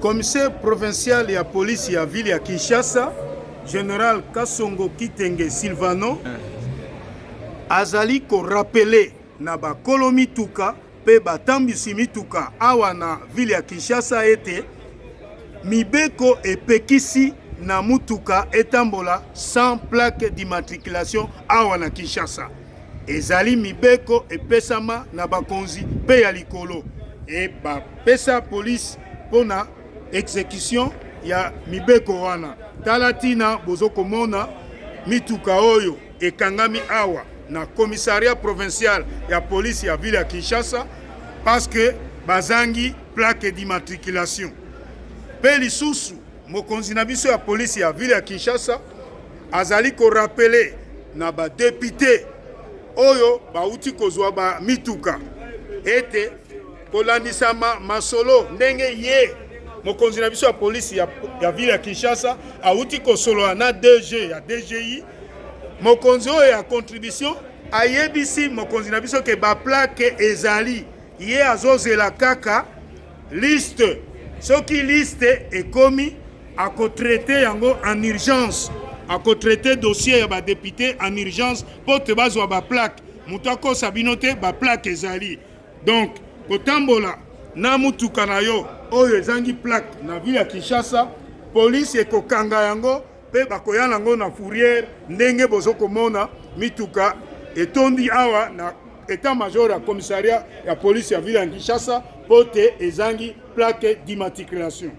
Commissaire provincial ya police ya ville ya Kinshasa, Général Kasongo Kitenge Silvano, azali ko rappeler na bakolo mituka pe batambisi mituka awa na ville ya Kinshasa ete mibeko epekisi na mutuka etambola sans plaque d'immatriculation awa na Kinshasa. Ezali mibeko epesama na bakonzi pe ya likolo e bapesa police pona exécution ya mibeko wana. Talatina bozokomona mituka oyo ekangami awa na commissariat provincial ya police ya ville ya Kinshasa parce que bazangi plaque d'immatriculation. Pe lisusu mokonzi na biso ya police ya ville ya Kinshasa azali ko rappeler na ba député oyo bauti kozwa ba mituka ete kolandisama masolo ndenge ye mokonzi na biso ya police ya ville ya Kinshasa auti kosolola na DG ya DGI mokonzi oyo ya contribution ayebisi mokonzi na biso ke ba plaque ezali ye azozela kaka liste soki liste ekomi akotraite yango en urgence akotraite dossier ya ba député en urgence po te bazwa ba plaque mutu akosa bino te ba plaque ezali donc kotambola na mutuka na yo oyo ezangi plaque na ville ya Kinshasa police ekokanga yango pe bakoya nango na fourrière ndenge bozokomona mituka etondi awa na état-major ya commissariat ya police ya ville ya Kinshasa po te ezangi plaque d'immatriculation.